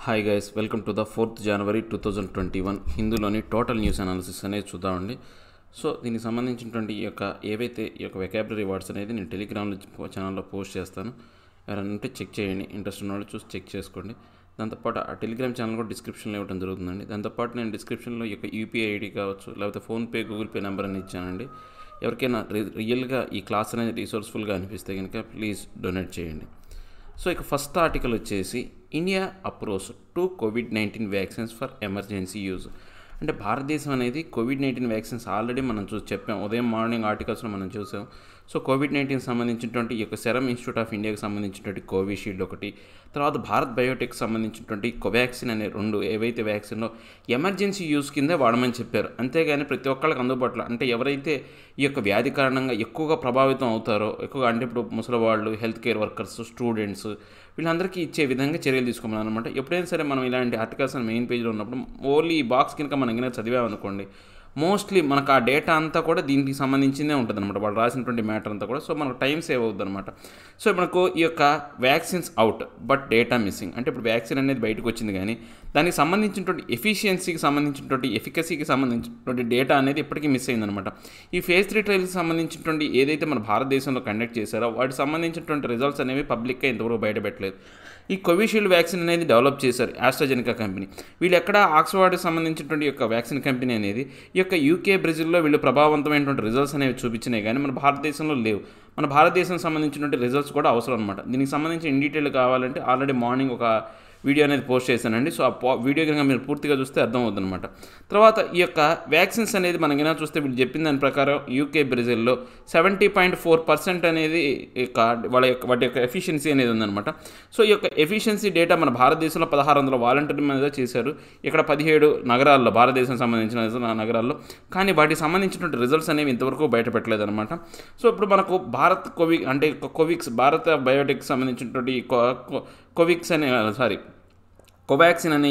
Hi guys, welcome to the 4th January 2021 హిందూలోని total news analysis అనేది చూద్దామండి. So దీనికి సంబంధించినటువంటి ఏవైతే వెకాబులరీ వర్డ్స్ అనేది నేను టెలిగ్రామ్ ఛానల్లో పోస్ట్ చేస్తాను. ఎవరైనా ఉంటే చెక్ చేయండి, ఇంట్రెస్ట్ ఉన్న వాళ్ళు చూసి చెక్ చేసుకోండి. దాంతోపాటు ఆ టెలిగ్రామ్ ఛానల్ కూడా డిస్క్రిప్షన్లో ఇవ్వడం జరుగుతుందండి. దాంతోపాటు నేను డిస్క్రిప్షన్లో యూపీఐ ఐడి కావచ్చు, లేకపోతే ఫోన్పే, గూగుల్ పే నెంబర్ అని ఇచ్చానండి. ఎవరికైనా రియల్గా ఈ క్లాస్ అనేది రిసోర్స్ఫుల్గా అనిపిస్తే కనుక ప్లీజ్ డొనేట్ చేయండి. సో ఫస్ట్ ఆర్టికల్ వచ్చేసి India approach to COVID-19 vaccines for emergency use. అంటే భారతదేశం అనేది COVID-19 వ్యాక్సిన్స్ ఆల్రెడీ మనం చెప్పాం, ఉదయం మార్నింగ్ ఆర్టికల్స్లో మనం చూసాం. సో COVID-19 సంబంధించినటువంటి సెరమ్ ఇన్స్టిట్యూట్ ఆఫ్ ఇండియాకి సంబంధించినటువంటి కోవిషీల్డ్ ఒకటి, తర్వాత భారత్ బయోటెక్ సంబంధించినటువంటి కోవాక్సిన్ అనే రెండు ఏవైతే వ్యాక్సిన్లో ఎమర్జెన్సీ యూజ్ కిందే వాడమని చెప్పారు. అంతేగాని ప్రతి ఒక్కళ్ళకి అందుబాటులో, అంటే ఎవరైతే ఈ వ్యాధి కారణంగా ఎక్కువగా ప్రభావితం అవుతారో, ఎక్కువగా అంటే ఇప్పుడు ముసలి వాళ్ళు, హెల్త్ కేర్ వర్కర్స్, స్టూడెంట్స్, వీళ్ళందరికీ ఇచ్చే విధంగా చర్యలు తీసుకోమని అనమాట. ఎప్పుడైనా సరే మనం ఇలాంటి ఆర్టికల్స్ మెయిన్ పేజ్లో ఉన్నప్పుడు ఓన్లీ ఈ బాక్స్ కనుక మనం కనుక చదివామనుకోండి, మోస్ట్లీ మనకు ఆ డేటా అంతా కూడా దీనికి సంబంధించిందే ఉంటుంది అనమాట, వాళ్ళు రాసినటువంటి మ్యాటర్ అంతా కూడా. సో మనకు టైం సేవ్ అవుతుంది అనమాట. సో మనకు vaccines out but data missing, అంటే ఇప్పుడు వ్యాక్సిన్ అనేది బయటకు వచ్చింది కానీ దానికి సంబంధించినటువంటి ఎఫిషియన్సీకి సంబంధించినటువంటి ఎఫికసీకి సంబంధించినటువంటి డేటా అనేది ఇప్పటికీ మిస్ అయిందనమాట. ఈ ఫేజ్ 3 ట్రయల్కి సంబంధించినటువంటి ఏదైతే మన భారతదేశంలో కండక్ట్ చేశారో వాటికి సంబంధించినటువంటి రిజల్ట్స్ అనేవి పబ్లిక్గా ఇంతవరకు బయటపెట్టలేదు. ఈ కోవిషీల్డ్ వ్యాక్సిన్ అనేది డెవలప్ చేశారు ఆస్ట్రాజెనికా కంపెనీ. వీళ్ళు ఎక్కడ ఆక్స్ఫర్డ్కి సంబంధించినటువంటి వ్యాక్సిన్ కంపెనీ అనేది యూకే, బ్రెజిల్లో వీళ్ళు ప్రభావవంతమైనటువంటి రిజల్ట్స్ అనేవి చూపించినాయి కానీ మన భారతదేశంలో లేవు. మన భారతదేశం సంబంధించినటువంటి రిజల్ట్స్ కూడా అవసరం అనమాట. దీనికి సంబంధించి ఇన్ డీటెయిల్ కావాలంటే ఆల్రెడీ మార్నింగ్ ఒక వీడియో అనేది పోస్ట్ చేశానండి. సో ఆ వీడియో కనుక మీరు పూర్తిగా చూస్తే అర్థమవుతుంది అనమాట. తర్వాత వ్యాక్సిన్స్ అనేది మనకి ఏమైనా చూస్తే వీళ్ళు చెప్పిన దాని ప్రకారం యూకే, బ్రెజిల్లో 70.4% అనేది వాటి ఎఫిషియన్సీ అనేది ఉందన్నమాట. సో ఎఫిషియన్సీ డేటా మన భారతదేశంలో 1600 వాలంటీర్ మీద చేశారు. ఇక్కడ 17 నగరాల్లో, భారతదేశం సంబంధించిన నగరాల్లో, కానీ వాటికి సంబంధించినటువంటి రిజల్ట్స్ అనేవి ఇంతవరకు బయటపెట్టలేదు అనమాట. సో ఇప్పుడు మనకు కోవిక్స్, భారత బయోటెక్ సంబంధించినటువంటి కోవాక్సిన్ అనే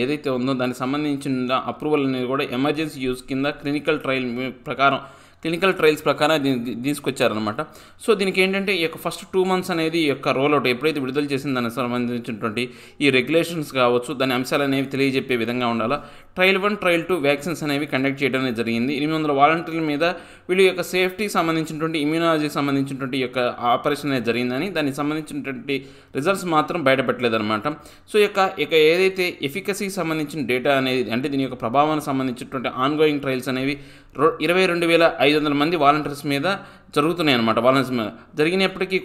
ఏదైతే ఉందో దానికి సంబంధించిన అప్రూవల్ అనేది కూడా ఎమర్జెన్సీ యూజ్ కింద క్లినికల్ ట్రయల్స్ ప్రకారం తీసుకొచ్చారనమాట. సో దీనికి ఏంటంటే ఫస్ట్ 2 months అనేది రోల్ అవుట్ ఎప్పుడైతే విడుదల చేసిన దానికి సంబంధించినటువంటి ఈ రెగ్యులేషన్స్ కావచ్చు, దాని అంశాలు అనేవి తెలియజెప్పే విధంగా ఉండాలా. ట్రయల్ 1, ట్రయల్ 2 వ్యాక్సిన్స్ అనేవి కండక్ట్ చేయడం అనేది జరిగింది. 800 వాలంటీర్ల మీద వీళ్ళు సేఫ్టీకి సంబంధించినటువంటి, ఇమ్యూనాలజీకి సంబంధించినటువంటి ఆపరేషన్ అనేది జరిగిందని దానికి సంబంధించినటువంటి రిజల్ట్స్ మాత్రం బయటపెట్టలేదన్నమాట. సో ఏదైతే ఎఫికసీకి సంబంధించిన డేటా అనేది, అంటే దీని ప్రభావానికి సంబంధించినటువంటి ఆన్గోయింగ్ ట్రయల్స్ అనేవి 22,500 మంది వాలంటీర్స్ మీద జరుగుతున్నాయి అనమాట. వాలంటీర్స్ మీద జరుగుతున్నప్పటికీ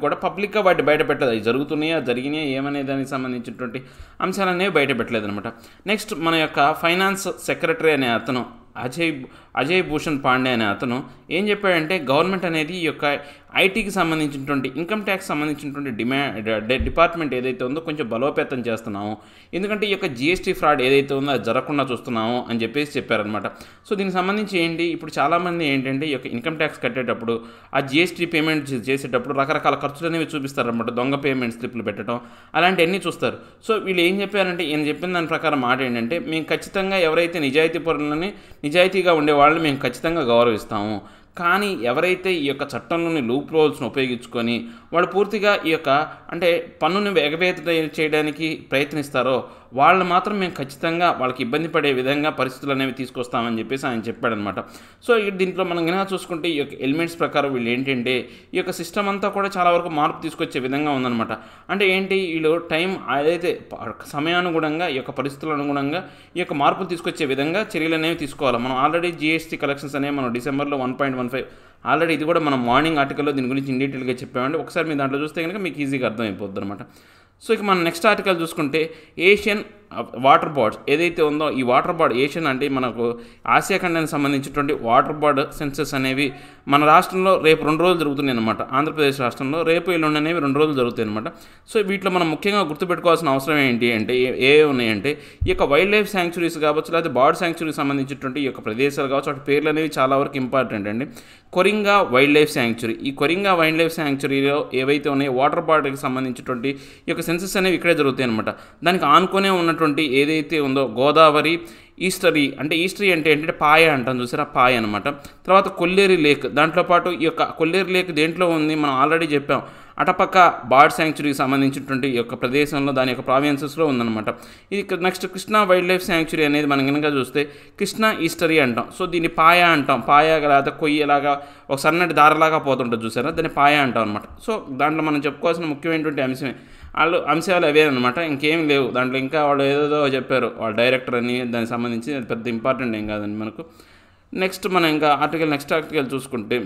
కూడా పబ్లిక్గా వాటి బయటపెట్టలేదు. అవి జరిగినాయా ఏమనే దానికి సంబంధించినటువంటి అంశాలు అనేవి బయటపెట్టలేదు అనమాట. నెక్స్ట్ మన ఫైనాన్స్ సెక్రటరీ అనే అతను అజయ్ భూషణ్ పాండే అనే అతను ఏం చెప్పాడంటే, గవర్నమెంట్ అనేది ఐటీకి సంబంధించినటువంటి, ఇన్కమ్ ట్యాక్స్ సంబంధించినటువంటి డిపార్ట్మెంట్ ఏదైతే ఉందో కొంచెం బలోపేతం చేస్తున్నాము, ఎందుకంటే జిఎస్టీ ఫ్రాడ్ ఏదైతే ఉందో అది జరగకుండా చూస్తున్నాము అని చెప్పారనమాట. సో దీనికి సంబంధించి ఇప్పుడు చాలామంది ఏంటంటే ఇన్కమ్ ట్యాక్స్ కట్టేటప్పుడు, ఆ జిఎస్టీ పేమెంట్ చేసేటప్పుడు రకరకాల ఖర్చులు అనేవి చూపిస్తారనమాట. దొంగ పేమెంట్ స్లిప్లు పెట్టడం అలాంటివన్నీ చూస్తారు. సో వీళ్ళు ఏం చెప్పారంటే, ఈయన చెప్పిన దాని ప్రకారం మాట ఏంటంటే, మేము ఖచ్చితంగా ఎవరైతే నిజాయితీ పరులని, నిజాయితీగా ఉండే వాళ్ళని మేము ఖచ్చితంగా గౌరవిస్తాము, కానీ ఎవరైతే చట్టంలోని లూప్ రోల్స్ను ఉపయోగించుకొని వాళ్ళు పూర్తిగా అంటే పన్నుని ఎగవేత చేయడానికి ప్రయత్నిస్తారో వాళ్ళు మాత్రం మేము ఖచ్చితంగా వాళ్ళకి ఇబ్బంది పడే విధంగా పరిస్థితులు అనేవి తీసుకొస్తామని చెప్పేసి ఆయన చెప్పాడనమాట. సో దీంట్లో మనం కనుక చూసుకుంటే ఎలిమెంట్స్ ప్రకారం వీళ్ళు ఏంటంటే సిస్టమ్ అంతా కూడా చాలా వరకు మార్పు తీసుకొచ్చే విధంగా ఉందన్నమాట. అంటే వీళ్ళు టైం ఏదైతే సమయానుగుణంగా పరిస్థితుల అనుగుణంగా మార్పులు తీసుకొచ్చే విధంగా చర్యలు అనేవి తీసుకోవాలి. మనం ఆల్రెడీ జిఎస్టీ కలెక్షన్స్ అనేవి మనం డిసెంబర్లో 1.15 ఆల్రెడీ ఇది కూడా మనం మార్నింగ్ ఆర్టికల్లో దీని గురించి ఇన్ డీటెయిల్గా చెప్పామండి. ఒకసారి మీరు దాంట్లో చూస్తే కనుక మీకు ఈజీగా అర్థమైపోద్ది అనమాట. సో మనం నెక్స్ట్ ఆర్టికల్ చూసుకుంటే, ఏషియన్ వాటర్ బోర్డ్స్ ఏదైతే ఉందో, ఈ వాటర్ బోర్డ్ ఏషియన్ అంటే మనకు ఆసియా ఖండానికి సంబంధించినటువంటి వాటర్ బోర్డ్ సెన్సెస్ అనేవి మన రాష్ట్రంలో రేపు 2 రోజులు జరుగుతున్నాయి అనమాట. ఆంధ్రప్రదేశ్ రాష్ట్రంలో రేపు ఎల్లుండి అనేవి 2 రోజులు జరుగుతాయి అనమాట. సో వీటిలో మనం ముఖ్యంగా గుర్తుపెట్టుకోవాల్సిన అవసరం ఏంటి అంటే, ఉన్నాయంటే వైల్డ్ లైఫ్ శాంక్చురీస్ కావచ్చు, లేకపోతే బర్డ్ శాంక్చురీకి సంబంధించినటువంటి ప్రదేశాలు కావచ్చు, వాటి పేర్లు అనేవి చాలా వరకు ఇంపార్టెంట్ అండి. కొరింగా వైల్డ్ లైఫ్ శాంక్చురీ, ఈ కొరింగా వైల్డ్ లైఫ్ శాంక్చురీలో ఏవైతే ఉన్నాయో వాటర్ బోర్డ్కి సంబంధించినటువంటి సెన్సెస్ అనేవి ఇక్కడే జరుగుతాయి అనమాట. దానికి ఆనుకునే ఉన్నటువంటి ఏదైతే ఉందో గోదావరి ఈస్టరీ అంటే ఏంటంటే పాయ అంటాం, చూసారా, పాయ అనమాట. తర్వాత కొల్లేరు లేక్, దాంట్లో పాటు కొల్లేరు లేక్ దేంట్లో ఉంది మనం ఆల్రెడీ చెప్పాం, అటపక్క బర్డ్ శాంక్చురీకి సంబంధించినటువంటి ఈ యొక్క ప్రదేశంలో దాని యొక్క ప్రావిన్సెస్లో ఉందన్నమాట. ఇది next Krishna wild life sanctuary అనేది మనం కనుక చూస్తే కృష్ణా ఈస్టరీ అంటాం. సో దీన్ని పాయ అంటాం. పాయ లేదా కొయ్యలాగా ఒక సన్నటి దారలాగా పోతుంటుంది చూసారా, దాన్ని పాయ అంటాం అనమాట. సో దాంట్లో మనం చెప్పుకోవాల్సిన ముఖ్యమైనటువంటి అంశాలు అవే అనమాట, ఇంకేం లేవు దాంట్లో. ఇంకా వాళ్ళు ఏదో చెప్పారు వాళ్ళ డైరెక్టర్ అని, దానికి సంబంధించి అది పెద్ద ఇంపార్టెంట్ ఏం కాదండి మనకు. నెక్స్ట్ మనం ఇంకా నెక్స్ట్ ఆర్టికల్ చూసుకుంటే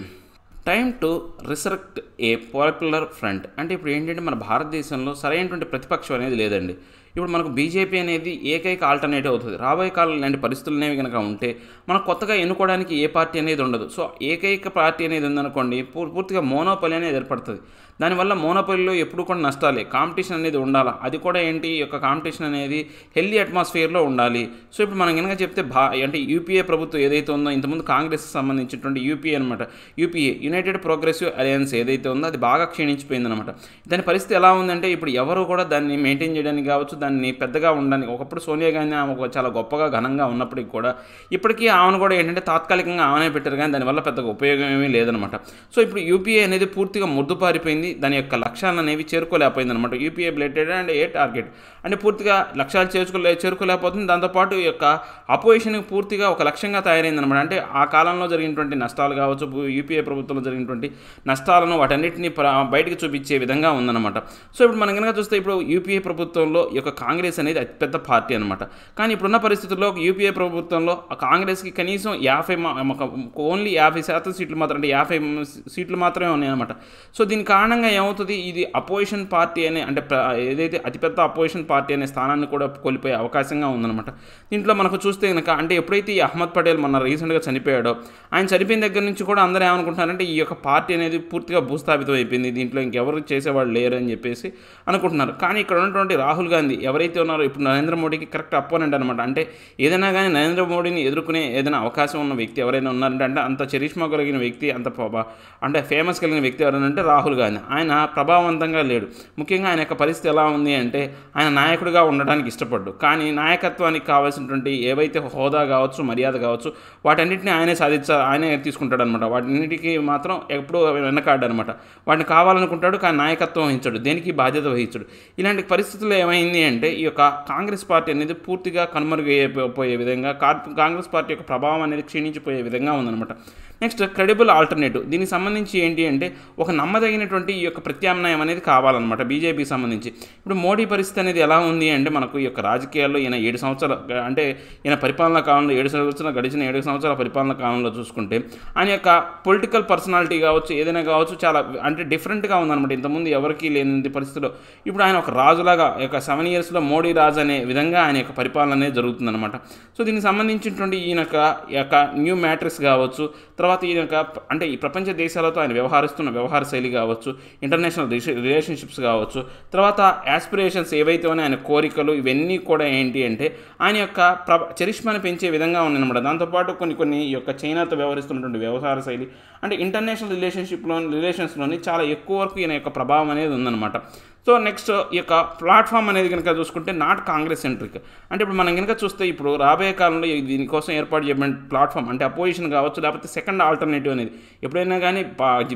time to resurrect a popular front. అంటే ఇప్పుడు ఏంటంటే మన భారతదేశంలో సరైనటువంటి ప్రతిపక్షం అనేది లేదండి. ఇప్పుడు మనకు బీజేపీ అనేది ఏకైక ఆల్టర్నేటివ్ అవుతుంది. రాబోయే కాలం ఇలాంటి పరిస్థితులు అనేవి కనుక ఉంటే మనకు కొత్తగా ఎన్నుకోవడానికి ఏ పార్టీ అనేది ఉండదు. సో ఏకైక పార్టీ అనేది ఉందనుకోండి, పూర్తిగా మోనోపలి అనేది ఏర్పడుతుంది. దానివల్ల మోనోపలిలో ఎప్పుడు కూడా నష్టాలే. కాంపిటీషన్ అనేది ఉండాలి. అది కూడా ఏంటి, ఈ యొక్క కాంపిటీషన్ అనేది హెల్దీ అట్మాస్ఫియర్లో ఉండాలి. సో ఇప్పుడు మనం కనుక చెప్తే అంటే యూపీఏ ప్రభుత్వం ఏదైతే ఉందో, ఇంతకుముందు కాంగ్రెస్కి సంబంధించినటువంటి యూపీఏ అనమాట, యూపీఏ యునైటెడ్ ప్రోగ్రెసివ్ అలయన్స్ ఏదైతే ఉందో అది బాగా క్షీణించిపోయిందనమాట. దాని పరిస్థితి ఎలా ఉందంటే ఇప్పుడు ఎవరు కూడా దాన్ని మెయింటైన్ చేయడానికి కావచ్చు, దాన్ని పెద్దగా ఉండడానికి, ఒకప్పుడు సోనియా గాంధీ ఆమె చాలా గొప్పగా ఘనంగా ఉన్నప్పటికీ కూడా ఇప్పటికీ ఆమెను కూడా ఏంటంటే తాత్కాలికంగా ఆమెనే పెట్టారు, కానీ దానివల్ల పెద్దగా ఉపయోగం ఏమీ లేదనమాట. సో ఇప్పుడు యూపీఏ అనేది పూర్తిగా ముద్దుపారిపోయింది. దాని యొక్క లక్ష్యాలు అనేవి చేరుకోలేకపోయింది అనమాట. యూపీఏ బ్లెటెడ్ అండ్ ఏ టార్గెట్ అంటే పూర్తిగా లక్ష్యాలు చేరుకోలేకపోతుంది. దాంతోపాటు ఈ యొక్క అపోజిషన్కి పూర్తిగా ఒక లక్ష్యంగా తయారైంది అనమాట. అంటే ఆ కాలంలో జరిగినటువంటి నష్టాలు కావచ్చు, యూపీఏ ప్రభుత్వంలో జరిగినటువంటి నష్టాలను వాటన్నిటిని బయటకు చూపించే విధంగా ఉందన్నమాట. సో ఇప్పుడు మనం కనుక చూస్తే ఇప్పుడు యూపీఏ ప్రభుత్వంలో ఈ యొక్క కాంగ్రెస్ అనేది అతిపెద్ద పార్టీ అనమాట. కానీ ఇప్పుడున్న పరిస్థితుల్లో యూపీఏ ప్రభుత్వంలో కాంగ్రెస్కి కనీసం ఓన్లీ 50% సీట్లు మాత్రం, అంటే 50 సీట్లు మాత్రమే ఉన్నాయన్నమాట. సో దీని కారణంగా ఏమవుతుంది, ఇది అపోజిషన్ పార్టీ అనే, అంటే ఏదైతే అతిపెద్ద అపోజిషన్ పార్టీ అనే స్థానాన్ని కూడా కోల్పోయే అవకాశంగా ఉందన్నమాట. దీంట్లో మనకు చూస్తే కనుక, అంటే ఎప్పుడైతే ఈ అహ్మద్ పటేల్ మొన్న రీసెంట్గా చనిపోయాడో, ఆయన చనిపోయిన దగ్గర నుంచి కూడా అందరూ ఏమనుకుంటున్నారంటే ఈ యొక్క పార్టీ అనేది పూర్తిగా భూస్థాపితం అయిపోయింది, దీంట్లో ఇంకెవరు చేసేవాళ్ళు లేరు అని చెప్పేసి అనుకుంటున్నారు. కానీ ఇక్కడ ఉన్నటువంటి రాహుల్ గాంధీ ఎవరైతే ఉన్నారో ఇప్పుడు నరేంద్ర మోడీకి కరెక్ట్ అపోనెంట్ అనమాట. అంటే ఏదైనా కానీ నరేంద్ర మోడీని ఎదుర్కొనే ఏదైనా అవకాశం ఉన్న వ్యక్తి ఎవరైనా ఉన్నారంటే, అంటే అంత చరిష్మా కలిగిన వ్యక్తి, అంటే ఫేమస్ కలిగిన వ్యక్తి ఎవరైనా అంటే రాహుల్ గాంధీ. ఆయన ప్రభావవంతంగా లేడు. ముఖ్యంగా ఆయన యొక్క పరిస్థితి ఎలా ఉంది అంటే, ఆయన నాయకుడిగా ఉండడానికి ఇష్టపడ్డు, కానీ నాయకత్వానికి కావాల్సినటువంటి ఏవైతే హోదా కావచ్చు, మర్యాద కావచ్చు, వాటన్నిటిని ఆయనే తీసుకుంటాడు అనమాట. వాటన్నిటికీ మాత్రం ఎప్పుడూ వెనకాడు అనమాట. వాటిని కావాలనుకుంటాడు, కానీ నాయకత్వం వహించాడు, దేనికి బాధ్యత వహించాడు. ఇలాంటి పరిస్థితుల్లో ఏమైంది అంటే ఈ యొక్క కాంగ్రెస్ పార్టీ అనేది పూర్తిగా కనుమరుగైపోయే విధంగా, కాంగ్రెస్ పార్టీ యొక్క ప్రభావం అనేది క్షీణించిపోయే విధంగా ఉందన్నమాట. Next credible alternative. దీనికి సంబంధించి ఏంటి అంటే ఒక నమ్మదగినటువంటి ఈ యొక్క ప్రత్యామ్నాయం అనేది కావాలన్నమాట బీజేపీకి సంబంధించి. ఇప్పుడు మోడీ పరిస్థితి అనేది ఎలా ఉంది అంటే, మనకు ఈ యొక్క రాజకీయాల్లో ఈయన 7 సంవత్సరాలు, అంటే ఈయన పరిపాలనా కాలంలో 7 సంవత్సరాలు గడిచిన 7 సంవత్సరాల పరిపాలనా కాలంలో చూసుకుంటే ఆయన యొక్క పొలిటికల్ పర్సనాలిటీ కావచ్చు, ఏదైనా కావచ్చు, చాలా అంటే డిఫరెంట్గా ఉందన్నమాట. ఇంతకుముందు ఎవరికీ లేని పరిస్థితిలో ఇప్పుడు ఆయన ఒక రాజులాగా, ఈ యొక్క 7 yearsలో మోడీ రాజు అనే విధంగా ఆయన యొక్క పరిపాలన అనేది జరుగుతుందన్నమాట. సో దీనికి సంబంధించినటువంటి ఈయన యొక్క న్యూ మ్యాట్రిక్స్ కావచ్చు, తర్వాత ఈయన అంటే ఈ ప్రపంచ దేశాలతో ఆయన వ్యవహరిస్తున్న వ్యవహార శైలి కావచ్చు, ఇంటర్నేషనల్ రిలేషన్షిప్స్ కావచ్చు, తర్వాత యాస్పిరేషన్స్ ఏవైతే ఉన్నాయో ఆయన కోరికలు, ఇవన్నీ కూడా ఏంటి అంటే ఆయన యొక్క చరిష్మాని పెంచే విధంగా ఉన్నాయన్నమాట. దాంతోపాటు కొన్ని ఈ యొక్క చైనాతో వ్యవహరిస్తున్నటువంటి వ్యవహార శైలి, అంటే ఇంటర్నేషనల్ రిలేషన్స్లోని చాలా ఎక్కువ వరకు ఈయన యొక్క ప్రభావం అనేది ఉందన్నమాట. సో నెక్స్ట్ ఈ యొక్క ప్లాట్ఫామ్ అనేది కనుక చూసుకుంటే నాట్ కాంగ్రెస్ సెంట్రిక్. అంటే ఇప్పుడు మనం కనుక చూస్తే ఇప్పుడు రాబోయే కాలంలో దీనికోసం ఏర్పాటు చేయబడిన ప్లాట్ఫామ్, అంటే అపోజిషన్ కావచ్చు, లేకపోతే సెకండ్ ఆల్టర్నేటివ్ అనేది ఎప్పుడైనా కానీ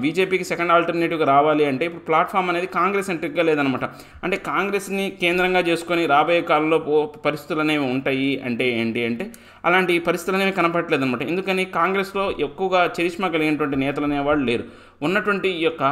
బీజేపీకి సెకండ్ ఆల్టర్నేటివ్గా రావాలి అంటే ఇప్పుడు ప్లాట్ఫామ్ అనేది కాంగ్రెస్ సెంట్రిక్గా లేదనమాట. అంటే కాంగ్రెస్ని కేంద్రంగా చేసుకొని రాబోయే కాలంలో పరిస్థితులు అనేవి ఉంటాయి అంటే ఏంటి అంటే అలాంటి పరిస్థితులు అనేవి కనపడట్లేదు అనమాట. ఎందుకని కాంగ్రెస్లో ఎక్కువగా చరిష్మా కలిగినటువంటి నేతలు అనేవాళ్ళు లేరు. ఉన్నటువంటి ఈ యొక్క,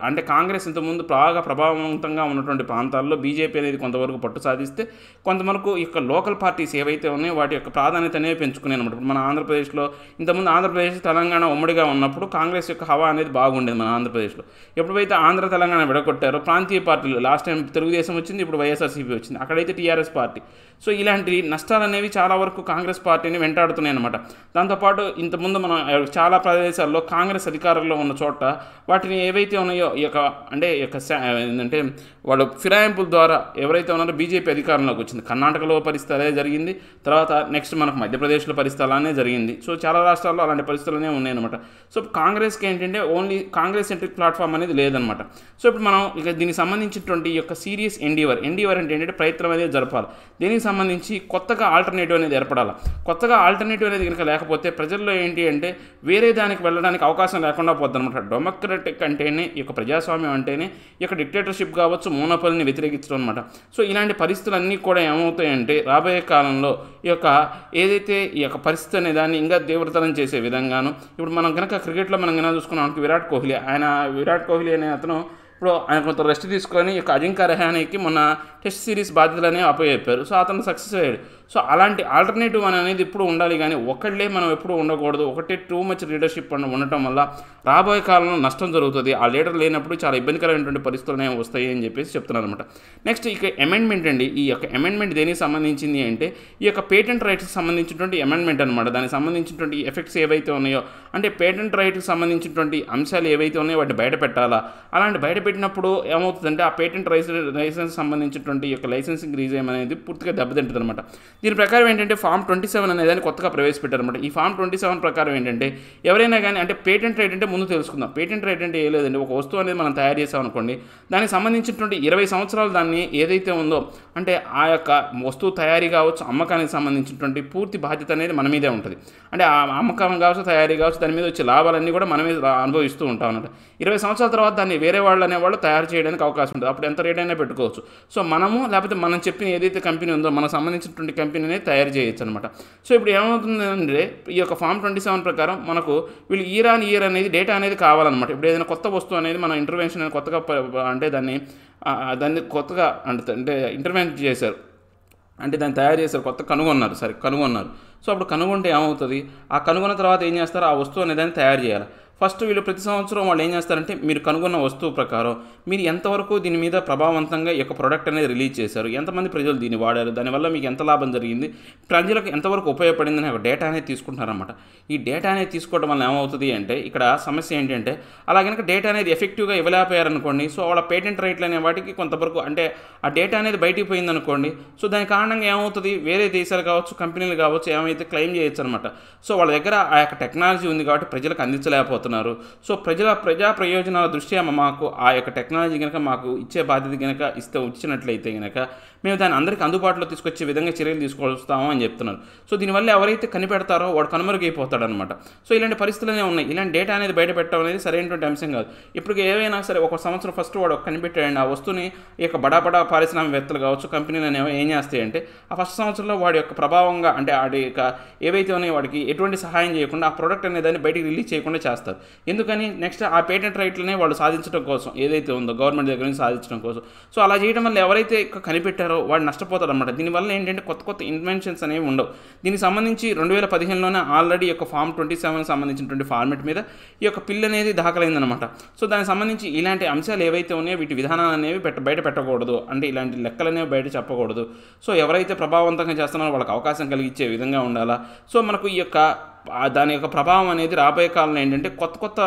అంటే కాంగ్రెస్ ఇంతకుముందు బాగా ప్రభావవంతంగా ఉన్నటువంటి ప్రాంతాల్లో బీజేపీ అనేది కొంతవరకు పట్టు సాధిస్తే, కొంతవరకు ఈ యొక్క లోకల్ పార్టీస్ ఏవైతే ఉన్నాయో వాటి యొక్క ప్రాధాన్యత అనేవి పెంచుకునే అనమాట. మన ఆంధ్రప్రదేశ్లో ఇంతకుముందు ఆంధ్రప్రదేశ్ తెలంగాణ ఉమ్మడిగా ఉన్నప్పుడు కాంగ్రెస్ యొక్క హవా అనేది బాగుండేది మన ఆంధ్రప్రదేశ్లో. ఎప్పుడైతే ఆంధ్ర తెలంగాణ విడగొట్టారో ప్రాంతీయ పార్టీలు, లాస్ట్ టైం తెలుగుదేశం వచ్చింది, ఇప్పుడు వైఎస్ఆర్సీపీ వచ్చింది, అక్కడైతే టీఆర్ఎస్ పార్టీ. సో ఇలాంటి నష్టాలు అనేవి చాలా వరకు కాంగ్రెస్ పార్టీని వెంటాడుతున్నాయి అనమాట. దాంతోపాటు ఇంతకుముందు మనం చాలా ప్రదేశాల్లో కాంగ్రెస్ అధికారంలో ఉన్న చోట వాటిని ఏవైతే ఉన్నాయో ఈ యొక్క, అంటే ఏంటంటే వాళ్ళు ఫిరాయింపుల ద్వారా ఎవరైతే ఉన్నారో బీజేపీ అధికారంలోకి వచ్చింది. కర్ణాటకలో పరిస్థితి అదే జరిగింది, తర్వాత నెక్స్ట్ మనకు మధ్యప్రదేశ్లో పరిస్థితి అలానే జరిగింది. సో చాలా రాష్ట్రాల్లో అలాంటి పరిస్థితులనే ఉన్నాయన్నమాట. సో కాంగ్రెస్కి ఏంటంటే ఓన్లీ కాంగ్రెస్ సెంట్రిక్ ప్లాట్ఫామ్ అనేది లేదనమాట. సో ఇప్పుడు మనం ఇక దీనికి సంబంధించినటువంటి ఈ యొక్క సీరియస్ ఎండీవర్ అంటే ఏంటంటే ప్రయత్నం అనేది జరపాలి. దీనికి సంబంధించి కొత్తగా ఆల్టర్నేటివ్ అనేది ఏర్పడాలి. కొత్తగా ఆల్టర్నేటివ్ అనేది కనుక లేకపోతే ప్రజల్లో ఏంటి అంటే వేరే దానికి వెళ్ళడానికి అవకాశం లేకుండా పోద్ది అనమాట. డెమోక్రటిక్ అంటేనే ఈ యొక్క ప్రజాస్వామ్యం అంటేనే ఈ యొక్క డిక్టేటర్షిప్ కావచ్చు, మోనోపలిని వ్యతిరేకించడం అనమాట. సో ఇలాంటి పరిస్థితులన్నీ కూడా ఏమవుతాయంటే రాబోయే కాలంలో ఈ యొక్క ఏదైతే ఈ యొక్క పరిస్థితి అనే దాన్ని ఇంకా తీవ్రతరం చేసే విధంగాను, ఇప్పుడు మనం కనుక క్రికెట్లో మనం కనుక చూసుకున్నాం, విరాట్ కోహ్లీ అనే అతను ఇప్పుడు ఆయన కొంత రెస్ట్ తీసుకొని ఈ యొక్క అజింక్య రహానేకి మొన్న టెస్ట్ సిరీస్ బాధ్యతలనే అప్పచెప్పారు. సో అతను సక్సెస్ అయ్యాడు. సో అలాంటి ఆల్టర్నేటివ్ అనేది ఇప్పుడు ఉండాలి, కానీ ఒకళ్ళే మనం ఎప్పుడూ ఉండకూడదు. ఒకటే టూ మచ్ లీడర్షిప్ ఉండటం వల్ల రాబోయే కాలంలో నష్టం జరుగుతుంది. ఆ లీడర్ లేనప్పుడు చాలా ఇబ్బందికరమైనటువంటి పరిస్థితులు వస్తాయి అని చెప్పేసి చెప్తున్నారు అనమాట. నెక్స్ట్ ఇక అమెండ్మెంట్ అండి. ఈ యొక్క అమెండ్మెంట్ దేనికి సంబంధించింది అంటే ఈ యొక్క పేటెంట్ రైట్స్కి సంబంధించినటువంటి అమెండ్మెంట్ అనమాట. దానికి సంబంధించినటువంటి ఎఫెక్ట్స్ ఏవైతే ఉన్నాయో, అంటే పేటెంట్ రైట్కి సంబంధించినటువంటి అంశాలు ఏవైతే ఉన్నాయో వాటిని బయట పెట్టాలా. అలాంటి బయట పెట్టినప్పుడు ఏమవుతుందంటే ఆ పేటెంట్ లైసెన్స్ సంబంధించినటువంటి యొక్క లైసెన్సింగ్ రీజన్ అనేది పూర్తిగా దెబ్బతింటుంది అనమాట. దీని ప్రకారం ఏంటంటే ఫామ్ 27 అనేది కొత్తగా ప్రవేశపెట్టారనమాట. ఈ ఫామ్ 27 ప్రకారం ఏంటంటే ఎవరైనా కానీ, అంటే పేటెంట్ రైట్ అంటే ముందు తెలుసుకుందాం. పేటెంట్ రైట్ అంటే ఏ లేదండి, ఒక వస్తువు అనేది మనం తయారు చేసాం అనుకోండి, దానికి సంబంధించినటువంటి 20 సంవత్సరాలు దాన్ని ఏదైతే ఉందో, అంటే ఆ యొక్క వస్తువు తయారీ కావచ్చు, అమ్మకానికి సంబంధించినటువంటి పూర్తి బాధ్యత అనేది మన మీదే ఉంటుంది. అంటే ఆ అమ్మకం కావచ్చు, తయారీ కావచ్చు, దాని మీద వచ్చే లాభాలన్నీ కూడా మనమే అనుభవిస్తూ ఉంటాం అన్నమాట. 20 సంవత్సరాల తర్వాత దాన్ని వేరే వాళ్ళు అనేవాళ్ళు తయారు చేయడానికి అవకాశం ఉంటుంది. అప్పుడు ఎంత రేట్ అయినా పెట్టుకోవచ్చు. సో మనము లేకపోతే మనం చెప్పిన ఏదైతే కంపెనీ ఉందో మనకు సంబంధించినటువంటి కంపెనీనే తయారు చేయొచ్చు అనమాట. సో ఇప్పుడు ఏమవుతుందంటే ఈ యొక్క ఫామ్ 27 ప్రకారం మనకు వీళ్ళు ఇయర్ అనేది డేటా అనేది కావాలన్నమాట. ఇప్పుడు ఏదైనా కొత్త వస్తువు అనేది మనం ఇంటర్వెన్షన్ అనేది కొత్తగా అంటే దాన్ని కొత్తగా అంటే ఇంటర్వెన్షన్ చేశారు, అంటే దాన్ని తయారు చేశారు, కొత్త కనుగొన్నారు. సో అప్పుడు కనుగొంటే ఏమవుతుంది, ఆ కనుగొన్న తర్వాత ఏం చేస్తారు, ఆ వస్తువు అనేది దాన్ని తయారు చేయాలి. ఫస్ట్ వీళ్ళు ప్రతి సంవత్సరం వాళ్ళు ఏం చేస్తారంటే మీరు కనుగొన్న వస్తువు ప్రకారం మీరు ఎంతవరకు దీని మీద ప్రభావవంతంగా ఈ యొక్క ప్రోడక్ట్ అనేది రిలీజ్ చేశారు, ఎంతమంది ప్రజలు దీన్ని వాడారు, దానివల్ల మీకు ఎంత లాభం జరిగింది, ప్రజలకు ఎంతవరకు ఉపయోగపడింది అనే ఒక డేటా అనేది తీసుకుంటున్నారన్నమాట. ఈ డేటా అనేది తీసుకోవడం వల్ల ఏమవుతుంది అంటే ఇక్కడ సమస్య ఏంటంటే అలా కనుక డేటా అనేది ఎఫెక్టివ్గా ఇవ్వలేకపోయారనుకోండి, సో వాళ్ళ పేటెంట్ రైట్లు అనే వాటికి కొంతవరకు అంటే ఆ డేటా అనేది బయటికి పోయిందనుకోండి, సో దాని కారణంగా ఏమవుతుంది, వేరే దేశాలు కావచ్చు, కంపెనీలు కావచ్చు, ఏమైతే క్లెయిమ్ చేయొచ్చు అనమాట. సో వాళ్ళ దగ్గర ఆ యొక్క టెక్నాలజీ ఉంది కాబట్టి ప్రజలకు అందించలేకపోతున్నారు. సో ప్రజా ప్రయోజనాల దృష్ట్యా మాకు ఆ యొక్క టెక్నాలజీ కనుక మాకు ఇచ్చే బాధ్యత కనుక ఇచ్చినట్లయితే కనుక మేము దాన్ని అందరికీ అందుబాటులో తీసుకొచ్చే విధంగా చర్యలు తీసుకొస్తాము అని చెప్తున్నారు. సో దీనివల్ల ఎవరైతే కనిపెడతారో వాడు కనుమరుగైపోతాడనమాట. సో ఇలాంటి పరిస్థితులనే ఉన్నాయి. ఇలాంటి డేటా అనేది బయట పెట్టడం అనేది సరైనటువంటి అంశం కాదు. ఇప్పుడు ఏవైనా సరే ఒక సంవత్సరం ఫస్ట్ వాడు కనిపెట్టాడండి, ఆ వస్తువుని ఈ యొక్క బడా పారిశ్రామికవేత్తలు కావచ్చు, కంపెనీలు అనేవి ఏం చేస్తాయంటే ఆ ఫస్ట్ సంవత్సరంలో వాడి యొక్క ప్రభావంగా అంటే వాడి యొక్క ఏవైతే ఉన్నాయో వాడికి ఎటువంటి సహాయం చేయకుండా ఆ ప్రోడక్ట్ అనేది దాన్ని బయటికి రిలీజ్ చేయకుండా చేస్తారు. ఎందుకని, నెక్స్ట్ ఆ పేటెంట్ రైట్లనే వాళ్ళు సాధించడం కోసం ఏదైతే ఉందో గవర్నమెంట్ దగ్గర నుంచి సాధించడం కోసం. సో అలా చేయడం వల్ల ఎవరైతే కనిపెట్టారో వాడు నష్టపోతాడు అనమాట. దీనివల్ల ఏంటంటే కొత్త ఇన్వెన్షన్స్ అనేవి ఉండవు. దీనికి సంబంధించి 2015లోనే ఆల్రెడీ యొక్క ఫామ్ 27 సంబంధించినటువంటి ఫార్మెట్ మీద ఈ యొక్క పిల్ అనేది దాఖలైందనమాట. సో దానికి సంబంధించి ఇలాంటి అంశాలు ఏవైతే ఉన్నాయో వీటి విధానాలు అనేవి బయట పెట్టకూడదు, అంటే ఇలాంటి లెక్కలు అనేవి బయట చెప్పకూడదు. సో ఎవరైతే ప్రభావవంతంగా చేస్తున్నారో వాళ్ళకి అవకాశం కలిగించే విధంగా ఉండాలా. సో మనకు ఈ యొక్క దాని యొక్క ప్రభావం అనేది రాబోయే కాలంలో ఏంటంటే కొత్త